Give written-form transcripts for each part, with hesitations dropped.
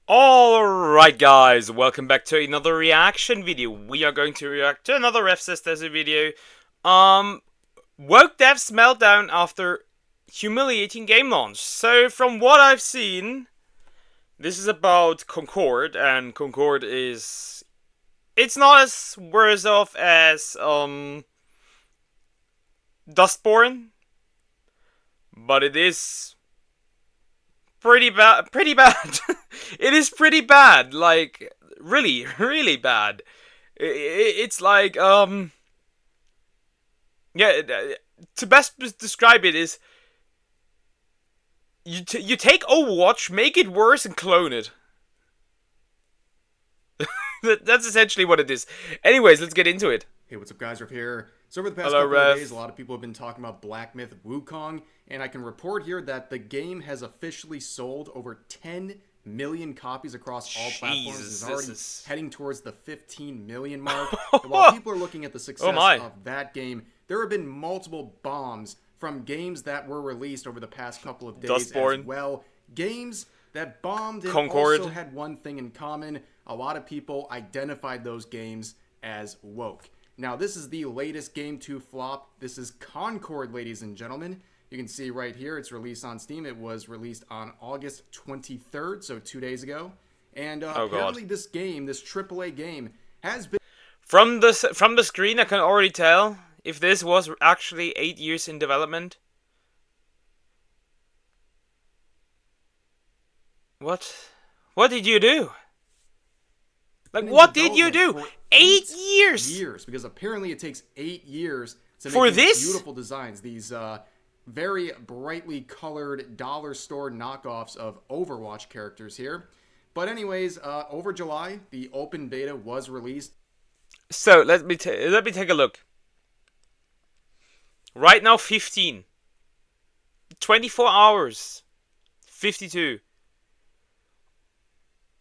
Alright guys, welcome back to another reaction video. We are going to react to another Desu video. Woke devs meltdown after humiliating game launch. So from what I've seen, this is about Concord, and Concord is... It's not as worse off as, Dustborn, but it is pretty bad. It is pretty bad, like really, really bad. It's like yeah. To best describe it is you take Overwatch, make it worse, and clone it. That's essentially what it is. Anyways, let's get into it. Hey, what's up guys, Rev here. So over the past Hello, couple Rev. of days, a lot of people have been talking about Black Myth Wukong, and I can report here that the game has officially sold over 10 million copies across all platforms. It's already heading towards the 15 million mark. And while people are looking at the success of that game, there have been multiple bombs from games that were released over the past couple of days as well. Games that bombed and Concord also had one thing in common. A lot of people identified those games as woke. Now, this is the latest game to flop. This is Concord, ladies and gentlemen. You can see right here, it's released on Steam. It was released on August 23rd, so 2 days ago. And apparently this game, this AAA game, has been... From the screen, I can already tell if this was actually 8 years in development. What? What did you do? Like, what did you do? 8 years! Because apparently it takes 8 years to make these beautiful designs. These very brightly colored dollar store knockoffs of Overwatch characters here. But anyways, over July, the open beta was released. So, let me take a look. Right now, 15. 24 hours. 52.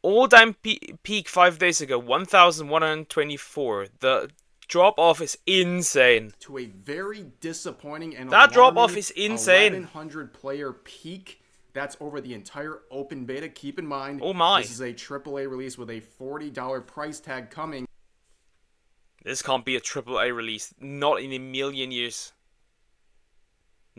All-time peak 5 days ago, 1,124. The drop-off is insane. To a very disappointing and that drop-off is insane. 1,100 player peak. That's over the entire open beta. Keep in mind, oh my, this is a AAA release with a $40 price tag coming. This can't be a AAA release. Not in a million years.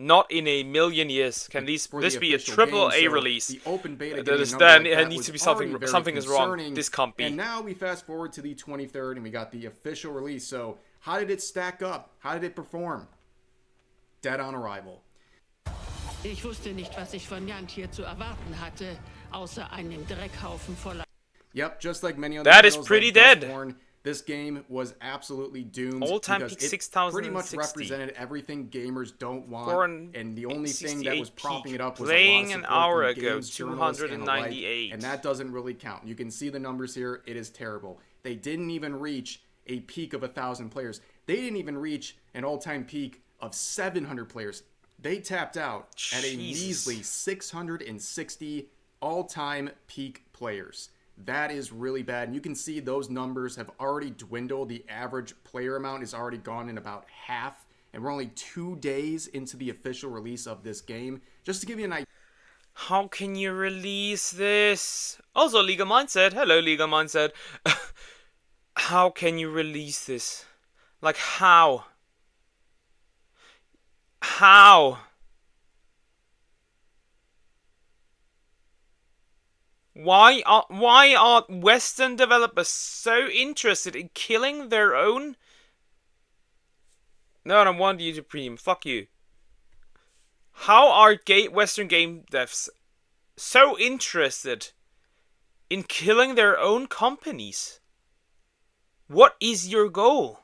Not in a million years can this be a AAA release. The open beta it needs to be something is wrong. This can't be. And now we fast forward to the 23rd and we got the official release. So how did it stack up? How did it perform? Dead on arrival. Ich wusste nicht, was ich von Jant hier zu erwarten hatte, außer einem Dreckhaufen voller. Yep, just like many other that is pretty dead. This game was absolutely doomed all-time because peak it pretty much represented everything gamers don't want, and the only thing that was propping it up was playing a lot of an hour from ago, games, 298, and that doesn't really count. You can see the numbers here; it is terrible. They didn't even reach a peak of 1,000 players. They didn't even reach an all-time peak of 700 players. They tapped out at a measly 660 all-time peak players. That is really bad, and you can see those numbers have already dwindled. The average player amount is already gone in about half, and we're only 2 days into the official release of this game. Just to give you an idea. How can you release this? Also, Legal Mindset. Hello, Legal Mindset. How can you release this? Like, how? How? Why are Western developers so interested in killing their own? No, I don't want you to premium. Fuck you. How are Western game devs so interested in killing their own companies? What is your goal?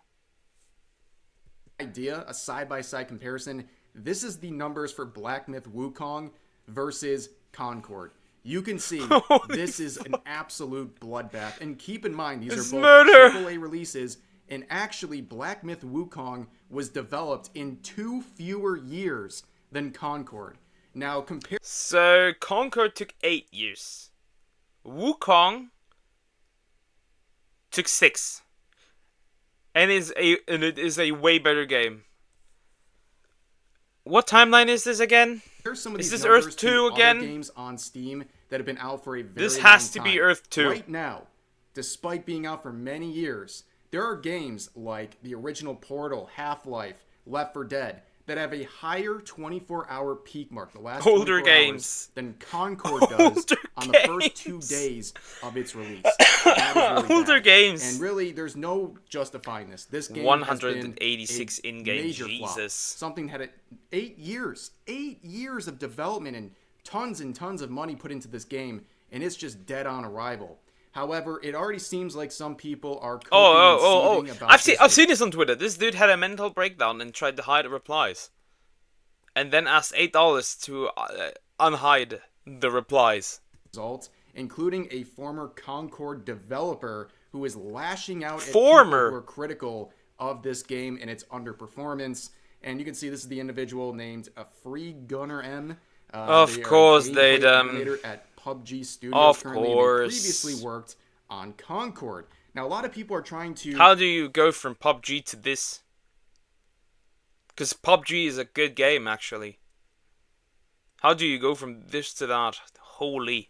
A side-by-side comparison. This is the numbers for Black Myth Wukong versus Concord. You can see this is an absolute bloodbath. And keep in mind, these are both AAA releases. And actually, Black Myth Wukong was developed in 2 fewer years than Concord. Now, compare... So, Concord took 8 years. Wukong took 6. And it is a way better game. What timeline is this again? Here's some of is these this Earth 2 again? again? Games on Steam. that have been out for a very This long has to time. be Earth 2. Right now, despite being out for many years, there are games like the original Portal, Half-Life, Left 4 Dead that have a higher 24-hour peak mark, the last Older 24 games. hours, than Concord does on the first 2 days of its release. That is really Older bad. games. And really, there's no justifying this. This game 186 has been in-game, a major flop. Jesus. Something had 8 years of development and tons of money put into this game, and it's just dead on arrival. However, it already seems like some people are coping and seething about I've seen this on Twitter. This dude had a mental breakdown and tried to hide the replies. And then asked $8 to unhide the replies. Results, including a former Concord developer who is lashing out at Former? people who are critical of this game and its underperformance. And you can see this is the individual named Free Gunner M. Of course, they'd coordinator at PUBG Studios. Of currently, course. and they previously worked on Concord. Now, a lot of people are trying to. How do you go from PUBG to this? Because PUBG is a good game, actually. How do you go from this to that? Holy.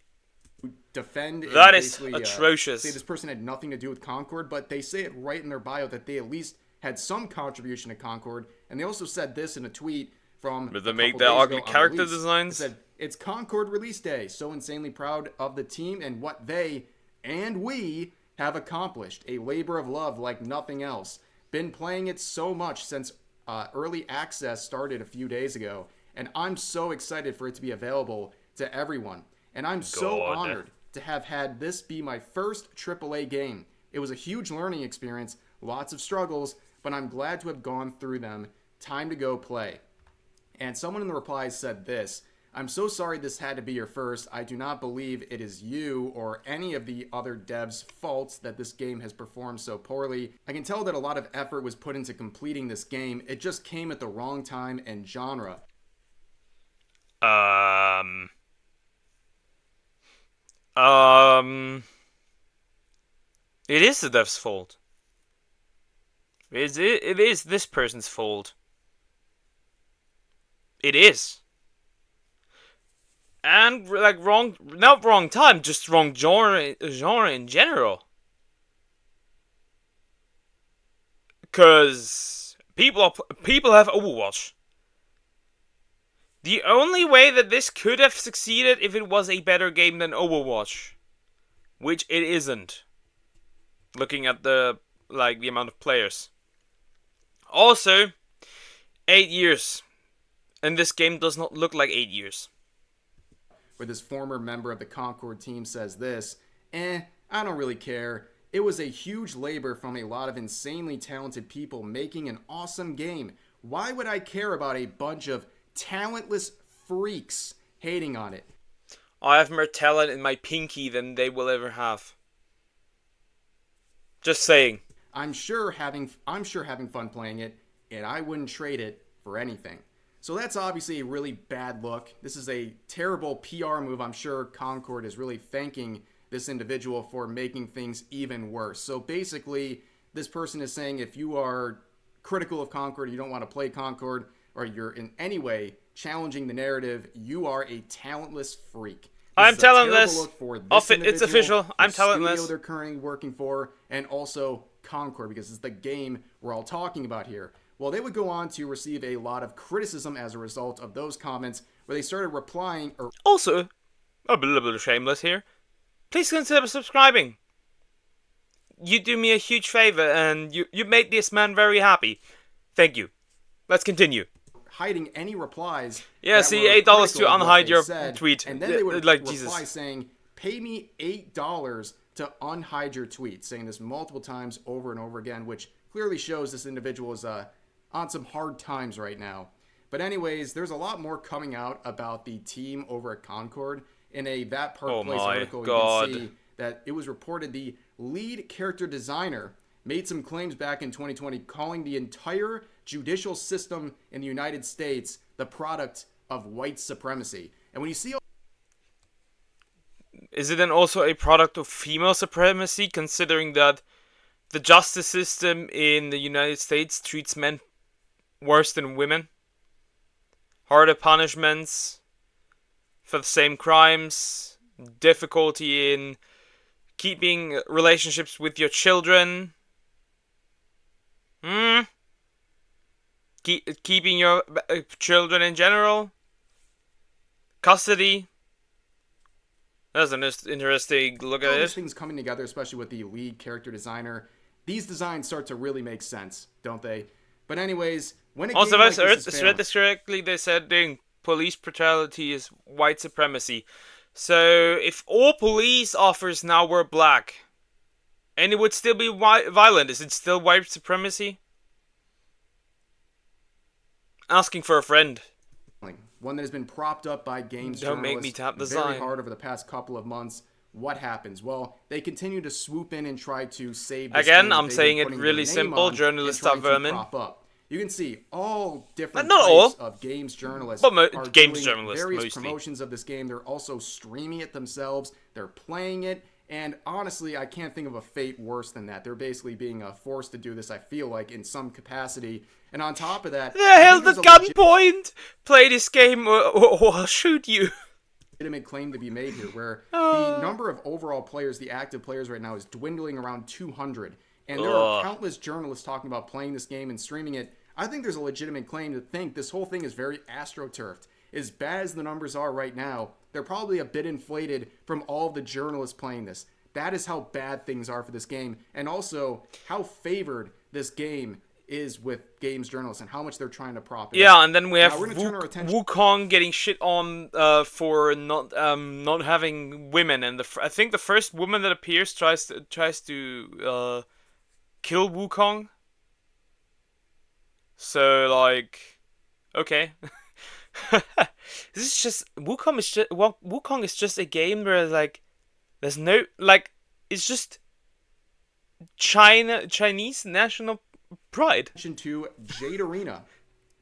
Defend and That is basically, atrocious. say this person had nothing to do with Concord, but they say it right in their bio that they at least had some contribution to Concord, and they also said this in a tweet from But they a make couple their days ugly ago on character release. designs? It said, "It's Concord release day, so insanely proud of the team and what they and we have accomplished. A labor of love like nothing else. Been playing it so much since early access started a few days ago, and I'm so excited for it to be available to everyone. And I'm so honored to have had this be my first AAA game. It was a huge learning experience, lots of struggles, but I'm glad to have gone through them. Time to go play." And someone in the replies said this: "I'm so sorry this had to be your first. I do not believe it is you or any of the other devs' faults that this game has performed so poorly. I can tell that a lot of effort was put into completing this game. It just came at the wrong time and genre." It is the dev's fault. It is this person's fault. It is. And, like, not wrong time, just wrong genre in general. Because people have Overwatch. The only way that this could have succeeded if it was a better game than Overwatch, which it isn't. Looking at the amount of players. Also, 8 years, and this game does not look like 8 years. Where this former member of the Concord team says this: I don't really care. It was a huge labor from a lot of insanely talented people making an awesome game. Why would I care about a bunch of talentless freaks hating on it? I have more talent in my pinky than they will ever have. Just saying. I'm sure having fun playing it, and I wouldn't trade it for anything. So that's obviously a really bad look. This is a terrible PR move. I'm sure Concord is really thanking this individual for making things even worse. So basically, this person is saying if you are critical of Concord, you don't want to play Concord, or you're in any way challenging the narrative, you are a talentless freak. I'm telling this. It's official. I'm telling the this. studio they're currently working for, and also Concord, because it's the game we're all talking about here. Well, they would go on to receive a lot of criticism as a result of those comments, where they started replying. Also, a little bit shameless here. Please consider subscribing. You do me a huge favor, and you made this man very happy. Thank you. Let's continue. Hiding any replies. Yeah, see, $8 to unhide your tweet. And then they would like reply Jesus. saying, "Pay me $8 to unhide your tweet," saying this multiple times over and over again, which clearly shows this individual is on some hard times right now. But anyways, there's a lot more coming out about the team over at Concord. In a That Park Place article, you can see that it was reported the lead character designer made some claims back in 2020, calling the entire judicial system in the United States the product of white supremacy. And when you see... Is it then also a product of female supremacy, considering that the justice system in the United States treats men worse than women? Harder punishments for the same crimes, difficulty in keeping relationships with your children, keeping your children in general, custody. That's an interesting look at All these it. things coming together, especially with the lead character designer, these designs start to really make sense, don't they? But anyways, when a Also, game if like I this is read found, this correctly, they said doing police brutality is white supremacy. So if all police officers now were black, and it would still be violent, is it still white supremacy? Asking for a friend. one that has been propped up by games Don't make me journalists tap the very sign. hard over the past couple of months, what happens? Well, they continue to swoop in and try to save this Again, game that I'm they've saying been it putting really their name simple. on and Journalists are trying to vermin. prop up. You can see all different Not types all. of games journalists But are games doing journalists, various mostly. promotions of this game. They're also streaming it themselves. They're playing it. And honestly, I can't think of a fate worse than that. They're basically being forced to do this, I feel like, in some capacity. And on top of that, The hell at gunpoint! Play this game or I'll shoot you. Legitimate claim to be made here, where the number of overall players, the active players right now, is dwindling around 200. And there are countless journalists talking about playing this game and streaming it. I think there's a legitimate claim to think this whole thing is very astroturfed. As bad as the numbers are right now, they're probably a bit inflated from all of the journalists playing this. That is how bad things are for this game, and also how favored this game is with games journalists and how much they're trying to prop it up. Yeah, and then we have Now, we're gonna turn our attention- Wukong getting shit on for not having women, and I think the first woman that appears tries to kill Wukong. So like, okay. This is just Wukong is just a game where like there's no like it's just Chinese national pride. To Jade Arena,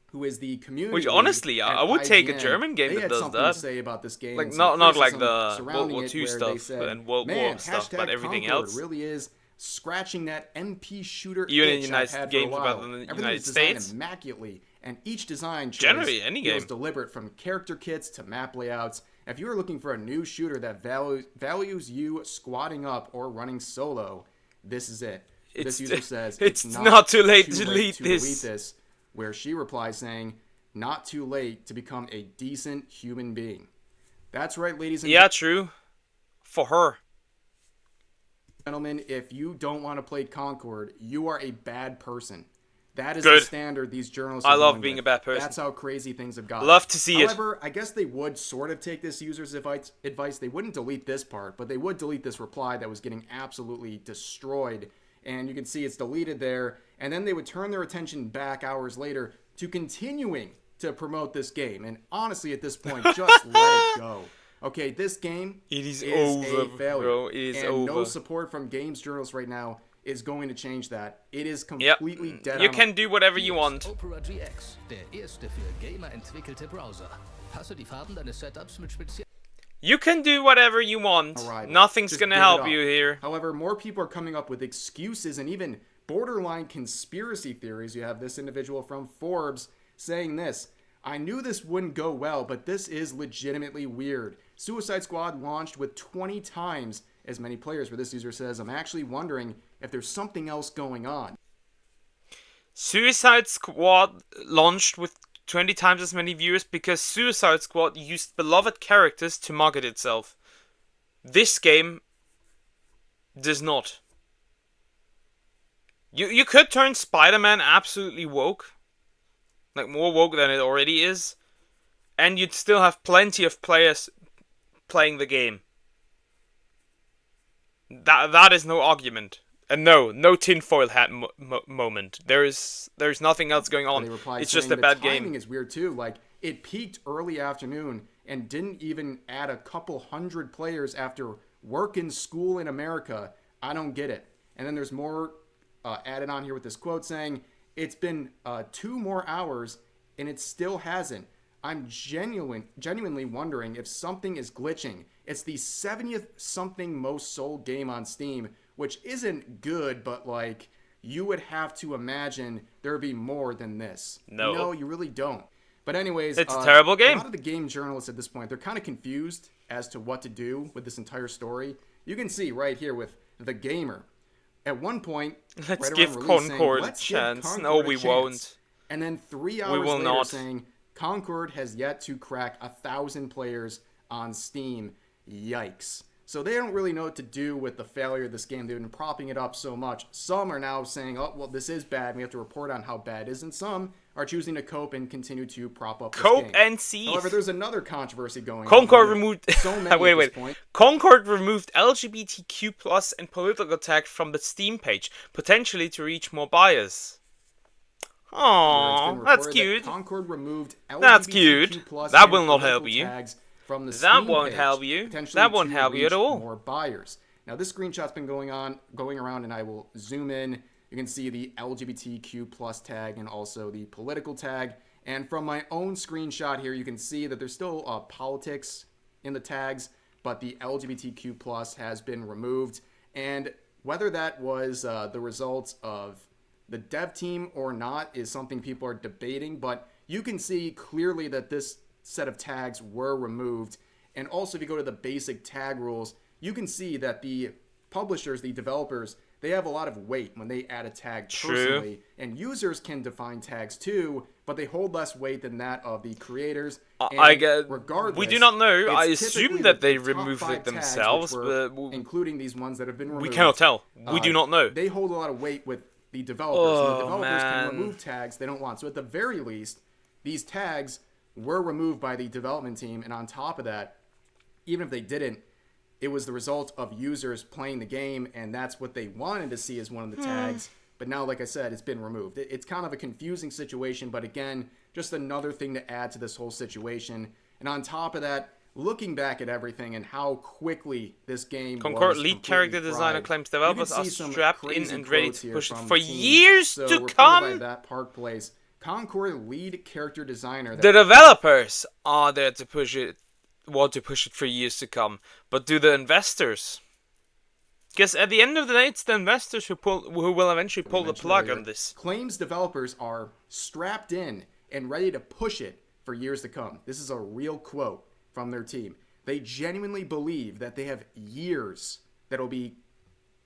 who is the community Which lead honestly, at I would take a IGN. German game They that had does something that. to say about this game, Like and some not like criticism the surrounding World War it, II where they stuff said, and World War stuff, but everything Concord else. really is scratching that MP shooter Even in itch United I've had games for a while. rather than the Everything United is designed States. immaculately, and each design choice Generally, any feels game. deliberate, from character kits to map layouts. If you are looking for a new shooter that values you squatting up or running solo, this is it. This user says it's not too late to delete this, where she replies saying, "Not too late to become a decent human being." That's right, ladies and Yeah, true. For her. gentlemen, if you don't want to play Concord, you are a bad person. That is Good. the standard these journalists I are love going being with. a bad person. That's how crazy things have gotten. Love to see it. However, I guess they would sort of take this user's advice. They wouldn't delete this part, but they would delete this reply that was getting absolutely destroyed. And you can see it's deleted there. And then they would turn their attention back hours later to continuing to promote this game. And honestly, at this point, just let it go. Okay, this game It is a over, failure. bro. It is and over. no support from games journalists right now is going to change that. It is completely dead You on. can do whatever you want. Opera GX, der erste für Gamer entwickelte Browser. Passe die Farben deines Setups mit speziellen You can do whatever you want. Arrival. Nothing's Just gonna give it help up. you here. However, more people are coming up with excuses and even borderline conspiracy theories. You have this individual from Forbes saying this: "I knew this wouldn't go well, but this is legitimately weird. Suicide Squad launched with 20 times as many players," where this user says, "I'm actually wondering if there's something else going on." Suicide Squad launched with 20 times as many viewers because Suicide Squad used beloved characters to market itself. This game does not. You could turn Spider-Man absolutely woke. Like more woke than it already is. And you'd still have plenty of players playing the game. That is no argument. And no tinfoil hat moment. There's nothing else going on. They replied It's just saying a bad the timing game. is weird too. Like, it peaked early afternoon and didn't even add a couple hundred players after work and school in America. I don't get it. And then there's more added on here with this quote saying, "It's been 2 more hours and it still hasn't. I'm genuinely wondering if something is glitching. It's the 70th something most sold game on Steam, which isn't good, but like, you would have to imagine there'd be more than this." No. No, you really don't. But anyways, It's a terrible A game. lot of the game journalists at this point, they're kind of confused as to what to do with this entire story. You can see right here with the gamer. At one point, Let's right give around release, saying, Concord a "Let's give chance." Concord No, a we chance." won't. And then 3 We hours will later not. saying, "Concord has yet to crack 1,000 players on Steam." Yikes. So they don't really know what to do with the failure of this game. They've been propping it up so much. Some are now saying, "Oh, well, this is bad. We have to report on how bad it is." And some are choosing to cope and continue to prop up this Cope game. and seethe. However, there's another controversy going Concord on. removed. So many wait, at wait. this point. Concord removed LGBTQ plus and political tag from the Steam page, potentially to reach more buyers. Where it's Aww, been that's reported cute. that Concord removed That's LGBTQ cute. plus That and will not political help you. tags from the That Steam won't page, help you. potentially That won't to help you at reach all. More buyers. Now this screenshot's been going around, and I will zoom in. You can see the LGBTQ plus tag and also the political tag. And from my own screenshot here, you can see that there's still politics in the tags, but the LGBTQ plus has been removed. And whether that was the result of the dev team or not is something people are debating, but you can see clearly that this set of tags were removed. And also, if you go to the basic tag rules, you can see that the publishers, the developers, they have a lot of weight when they add a tag personally. And users can define tags too, but they hold less weight than that of the creators. And I get. regardless, We do not know. I it's assume typically that they the top removed 5 it tags, which themselves, were, but including these ones that have been removed. we cannot tell. We do not know. They hold a lot of weight with the developers. And the developers man. can remove tags they don't want. So at the very least, these tags were removed by the development team. And on top of that, even if they didn't, it was the result of users playing the game, and that's what they wanted to see as one of the tags. But now, like I said, it's been removed. It's kind of a confusing situation, but again, just another thing to add to this whole situation. And on top of that, looking back at everything and how quickly this game Concord was lead character completely designer fried. claims You developers can are see some strapped in crazy and ready quotes to here push it from for the team. years So, to reported by come. that Park Place, Concord lead character designer. The developers are there to push it, want to push it for years to come. But do the investors? Because at the end of the day, it's the investors who will eventually pull the plug on this. Claims developers are strapped in and ready to push it for years to come. This is a real quote from their team. They genuinely believe that they have years that'll be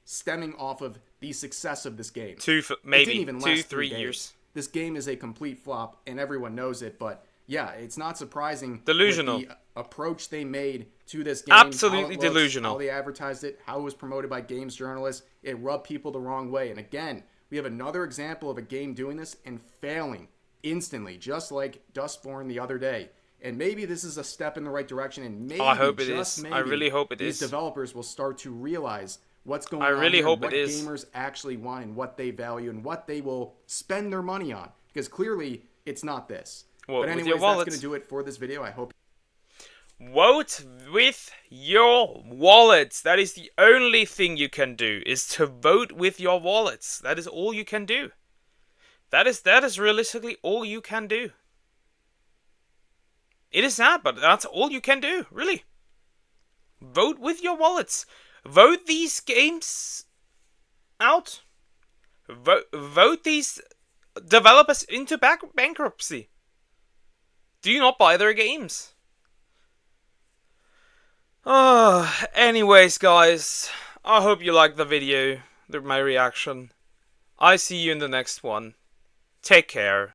stemming off of the success of this game. Maybe It didn't even two, last 3 days. years. This game is a complete flop, and everyone knows it. But yeah, it's not surprising. Delusional. With the approach they made to this game. Absolutely how it looks, delusional. How they advertised it, how it was promoted by games journalists. It rubbed people the wrong way. And again, we have another example of a game doing this and failing instantly, just like Dustborn the other day. And maybe this is a step in the right direction, and maybe, I hope it just is. maybe, I really hope it these is. developers will start to realize what's going I on really here, hope what it is. gamers actually want and what they value and what they will spend their money on. Because clearly, it's not this. What, But with anyways, your that's wallets? going to do it for this video. I hope Vote with your wallets. That is the only thing you can do, is to vote with your wallets. That is all you can do. That is realistically all you can do. It is sad, but that's all you can do, really. Vote with your wallets. Vote these games out. Vote these developers into bankruptcy. Do not buy their games. Anyways, guys, I hope you liked the video, my reaction. I see you in the next one. Take care.